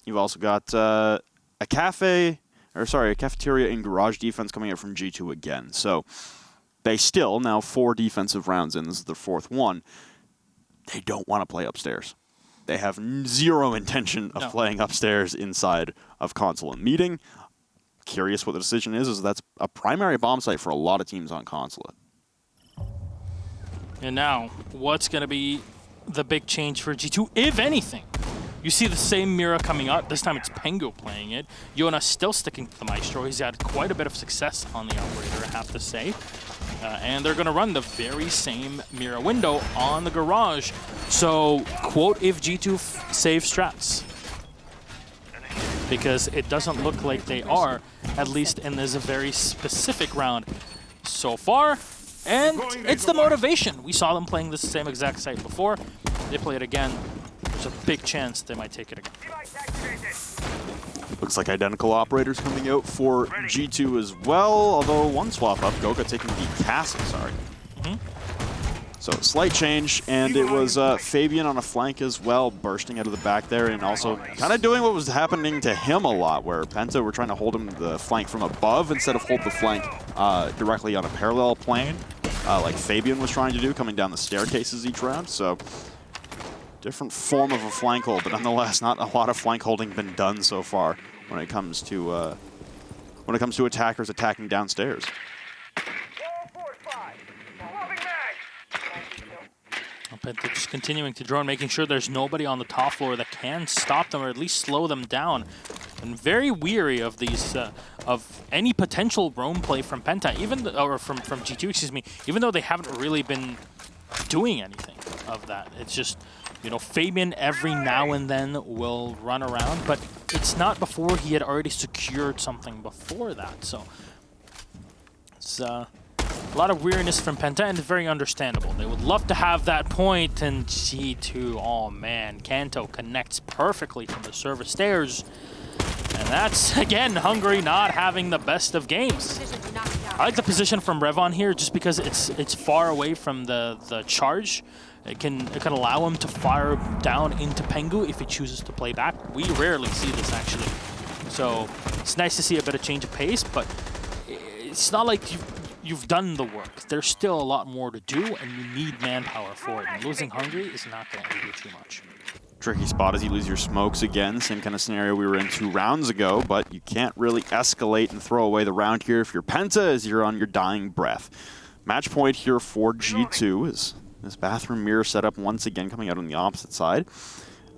You've also got a cafeteria and garage defense coming out from G2 again. So they still, now 4 defensive rounds in, this is the 4th one, they don't want to play upstairs. They have zero intention of playing upstairs inside of Consulate. Meeting, curious what the decision is that's a primary bomb site for a lot of teams on Consulate. And now, what's going to be the big change for G2, if anything? You see the same Mira coming out. This time it's Pengu playing it. Jonas still sticking to the Maestro. He's had quite a bit of success on the Operator, I have to say. And they're going to run the very same Mira window on the Garage. So, quote, if G2 save strats. Because it doesn't look like they are, at least in this very specific round so far. And it's the motivation. We saw them playing this same exact site before. They play it again. There's a big chance they might take it again. Looks like identical operators coming out for G2 as well, although one swap up, Goga taking the castle, sorry. So slight change, and it was Fabian on a flank as well, bursting out of the back there, and also kind of doing what was happening to him a lot, where Penta were trying to hold him the flank from above instead of hold the flank directly on a parallel plane, like Fabian was trying to do, coming down the staircases each round. So different form of a flank hold, but nonetheless, not a lot of flank holding been done so far when it comes to attackers attacking downstairs. Penta just continuing to drone, making sure there's nobody on the top floor that can stop them or at least slow them down. And very weary of these, of any potential roam play from Penta, or from G2, excuse me, even though they haven't really been doing anything of that. It's just, you know, Fabian every now and then will run around, but it's not before he had already secured something before that. So it's a lot of weariness from Penta, and it's very understandable. They would love to have that point, and G2, oh man, Kanto connects perfectly from the server stairs. And that's, again, Hungary not having the best of games. I like the position from Revon here just because it's far away from the charge. It can allow him to fire down into Pengu if he chooses to play back. We rarely see this, actually. So it's nice to see a bit of change of pace, but it's not like you've done the work. There's still a lot more to do, and you need manpower for it. And losing Hungry is not going to do too much. Tricky spot as you lose your smokes again. Same kind of scenario we were in 2 rounds ago, but you can't really escalate and throw away the round here if you're Penta as you're on your dying breath. Match point here for G2 is this bathroom mirror setup once again coming out on the opposite side.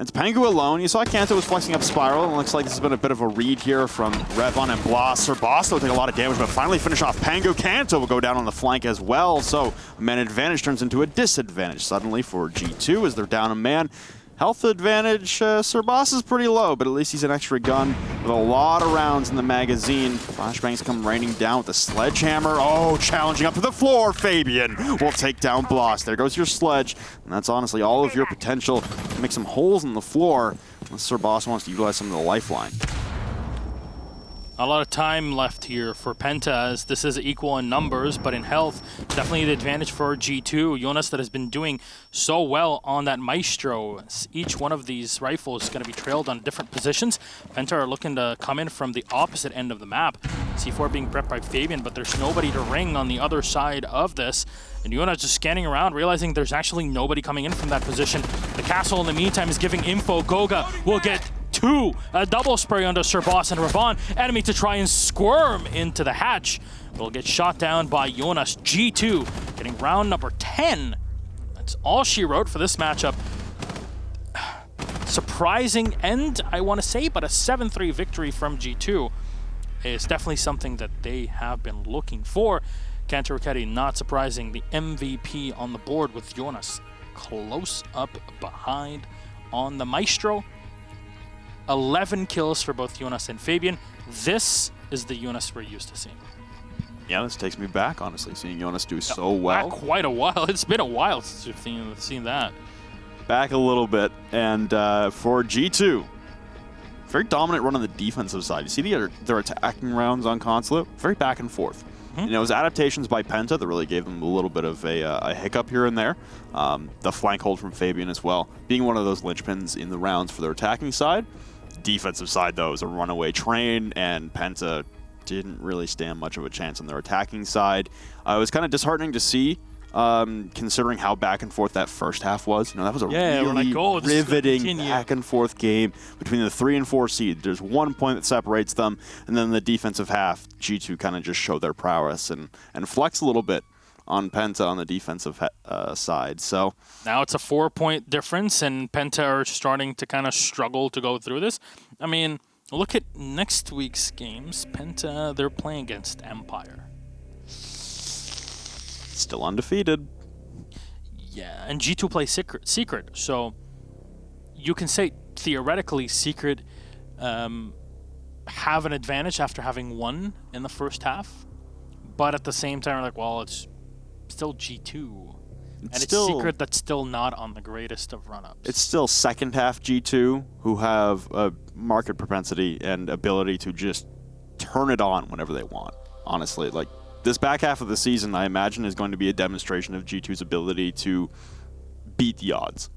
It's Pengu alone. You saw Kanto was flexing up Spiral, and it looks like this has been a bit of a read here from Revon and Blas. Blas will take a lot of damage, but finally finish off Pengu. Kanto will go down on the flank as well, so a man advantage turns into a disadvantage suddenly for G2 as they're down a man. Health advantage, Sir Boss is pretty low, but at least he's an extra gun with a lot of rounds in the magazine. Flashbangs come raining down with the sledgehammer. Oh, challenging up to the floor. Fabian will take down Blas. There goes your sledge, and that's honestly all of your potential to make some holes in the floor unless Sir Boss wants to utilize some of the lifeline. A lot of time left here for Penta as this is equal in numbers, but in health, definitely the advantage for G2. Jonas that has been doing so well on that Maestro. Each one of these rifles is going to be trailed on different positions. Penta are looking to come in from the opposite end of the map. C4 being prepped by Fabian, but there's nobody to ring on the other side of this. And Jonas just scanning around, realizing there's actually nobody coming in from that position. The castle in the meantime is giving info. Goga will get a double spray onto Sir Boss and Revon. Enemy to try and squirm into the hatch. Will get shot down by Jonas. G2 getting round number 10. That's all she wrote for this matchup. Surprising end, I want to say, but a 7-3 victory from G2 is definitely something that they have been looking for. Kanto Raketti, not surprising, the MVP on the board with Jonas close up behind on the Maestro. 11 kills for both Jonas and Fabian. This is the Jonas we're used to seeing. Yeah, this takes me back, honestly, seeing Jonas do so well. Back quite a while. It's been a while since we've seen that. Back a little bit. And for G2, very dominant run on the defensive side. You see their attacking rounds on Consulate? Very back and forth. You know, it was adaptations by Penta that really gave them a little bit of a hiccup here and there. The flank hold from Fabian as well, being one of those linchpins in the rounds for their attacking side. Defensive side, though, is a runaway train, and Penta didn't really stand much of a chance on their attacking side. It was kind of disheartening to see, considering how back and forth that first half was. You know, that was a really riveting back and forth game between the 3 and 4 seed. There's 1 point that separates them, and then the defensive half, G2 kind of just showed their prowess and flex a little bit on Penta on the defensive side. So now it's a 4-point difference, and Penta are starting to kind of struggle to go through this. I mean, look at next week's games. Penta, they're playing against Empire. Still undefeated. Yeah, and G2 plays Secret. So you can say theoretically Secret have an advantage after having won in the first half. But at the same time, we're like, well, it's still G2. And it's Secret that's still not on the greatest of run-ups. It's still second half G2 who have a market propensity and ability to just turn it on whenever they want. Honestly, like this back half of the season, I imagine, is going to be a demonstration of G2's ability to beat the odds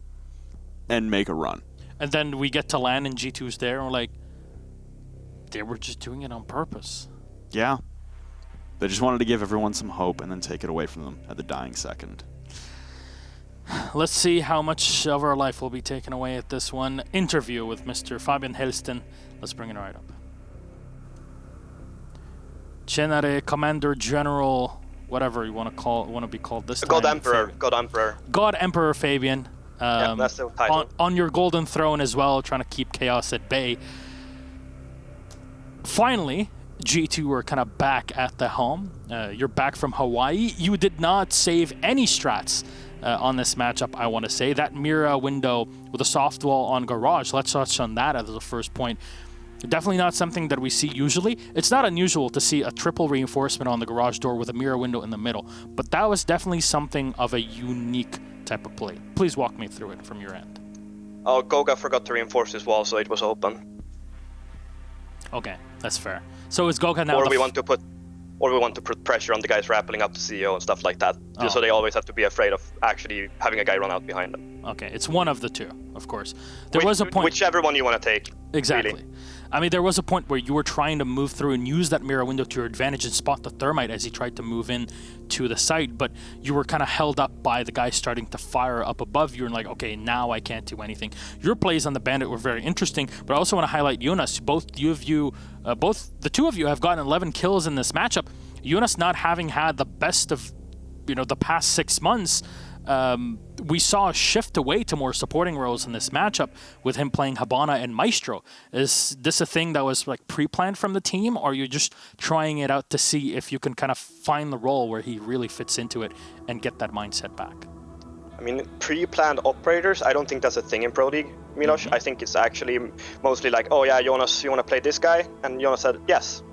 and make a run. And then we get to land and G2's there and we're like, they were just doing it on purpose. Yeah. They just wanted to give everyone some hope and then take it away from them at the dying second. Let's see how much of our life will be taken away at this one. Interview with Mr. Fabian Helston. Let's bring it right up. Tjenare, Commander General, whatever you want to be called this time. God Emperor. God Emperor. God Emperor Fabian. Yeah, that's the title. On your golden throne as well, trying to keep chaos at bay. Finally, G2 are kind of back at the home. You're back from Hawaii. You did not save any strats on this matchup, I want to say. That Mira window with a soft wall on Garage, let's touch on that as the first point. Definitely not something that we see usually. It's not unusual to see a triple reinforcement on the garage door with a mirror window in the middle, but that was definitely something of a unique type of play. Please walk me through it from your end. Oh, Goga forgot to reinforce his wall, so it was open. Okay, that's fair. So is Goga now or we want to put pressure on the guys rappelling up the CEO and stuff like that, just so they always have to be afraid of actually having a guy run out behind them. Okay, it's one of the two, of course. There was a point... Whichever one you want to take. Exactly. Really. I mean, there was a point where you were trying to move through and use that mirror window to your advantage and spot the thermite as he tried to move in to the site, but you were kind of held up by the guy starting to fire up above you and like, okay, now I can't do anything. Your plays on the Bandit were very interesting, but I also want to highlight Jonas. Both the two of you have gotten 11 kills in this matchup. Jonas not having had the best of, the past 6 months, we saw a shift away to more supporting roles in this matchup with him playing Habana and Maestro. Is this a thing that was like pre-planned from the team, or are you just trying it out to see if you can kind of find the role where he really fits into it and get that mindset back? I mean, pre-planned operators, I don't think that's a thing in Pro League, Milos. I think it's actually mostly like, oh yeah, Jonas, you want to play this guy? And Jonas said yes,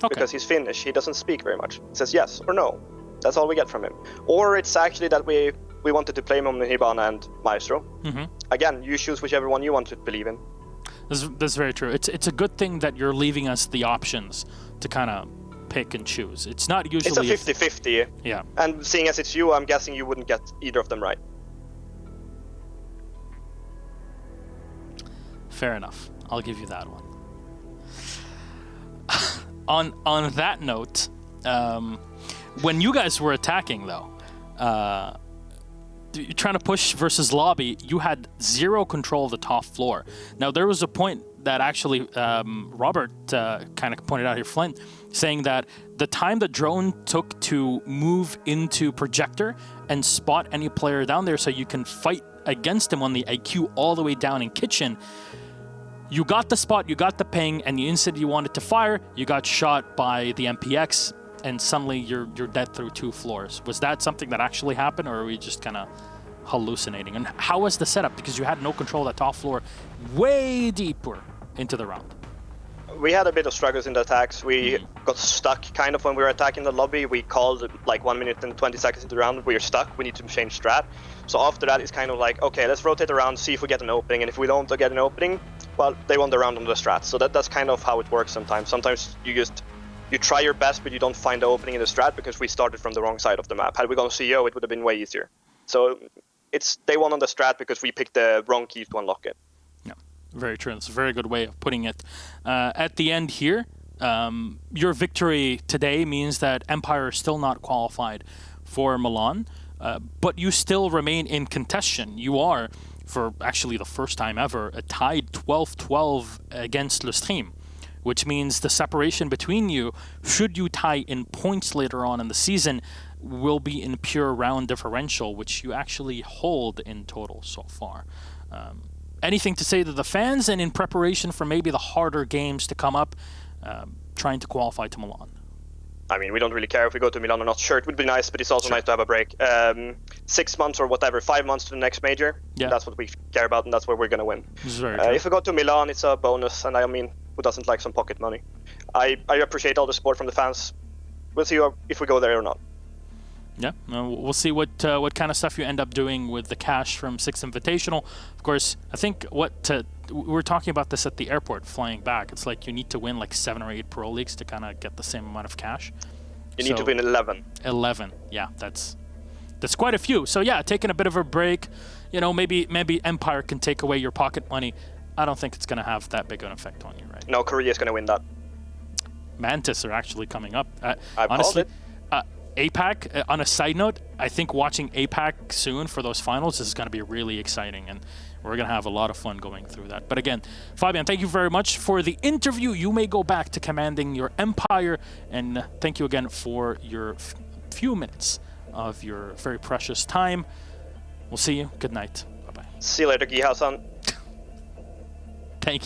because he's Finnish. He doesn't speak very much. He says yes or no. That's all we get from him. Or it's actually that we wanted to play him on Hibana and Maestro. Again, you choose whichever one you want to believe in. That's very true. It's a good thing that you're leaving us the options to kind of pick and choose. It's not usually... It's a 50-50. Yeah. And seeing as it's you, I'm guessing you wouldn't get either of them right. Fair enough. I'll give you that one. On that note, when you guys were attacking, though, you're trying to push versus lobby, you had zero control of the top floor. Now, there was a point that actually Robert kind of pointed out here, Flint, saying that the time the drone took to move into projector and spot any player down there so you can fight against him on the IQ all the way down in kitchen, you got the spot, you got the ping, and the instant you wanted to fire, you got shot by the MPX, and suddenly you're dead through 2 floors. Was that something that actually happened, or are we just kind of hallucinating? And how was the setup? Because you had no control of that top floor way deeper into the round. We had a bit of struggles in the attacks. We got stuck kind of when we were attacking the lobby. We called like 1 minute and 20 seconds into the round, we're stuck, we need to change strat. So after that, it's kind of like, okay, let's rotate around, see if we get an opening, and if we don't get an opening, well, they won the round on the strat. So that's kind of how it works sometimes. Sometimes you try your best, but you don't find the opening in the strat because we started from the wrong side of the map. Had we gone CEO, it would have been way easier. So they won on the strat because we picked the wrong keys to unlock it. Yeah, very true. It's a very good way of putting it. At the end here, your victory today means that Empire is still not qualified for Milan, but you still remain in contention. You are, for actually the first time ever, tied 12-12 against Le Stream, which means the separation between you, should you tie in points later on in the season, will be in pure round differential, which you actually hold in total so far. Anything to say to the fans, and in preparation for maybe the harder games to come up, trying to qualify to Milan? I mean, we don't really care if we go to Milan or not. Sure, it would be nice, but it's also nice to have a break. 6 months or whatever, 5 months to the next major. Yeah. That's what we care about, and that's where we're going to win. This is very true. If we go to Milan, it's a bonus, and I mean, who doesn't like some pocket money? I appreciate all the support from the fans. We'll see if we go there or not. Yeah, we'll see what kind of stuff you end up doing with the cash from 6th Invitational. Of course, I think we were talking about this at the airport flying back. It's like you need to win like 7 or 8 Pro Leagues to kind of get the same amount of cash. You need to win 11. 11, yeah, that's quite a few. So yeah, taking a bit of a break. You know, maybe Empire can take away your pocket money. I don't think it's going to have that big an effect on you, right? No, Korea's going to win that. Mantis are actually coming up. I've honestly, called it. APAC, on a side note, I think watching APAC soon for those finals is going to be really exciting, and we're going to have a lot of fun going through that. But again, Fabian, thank you very much for the interview. You may go back to commanding your Empire, and thank you again for your few minutes of your very precious time. We'll see you. Good night. Bye-bye. See you later, Gihasan. Thank you.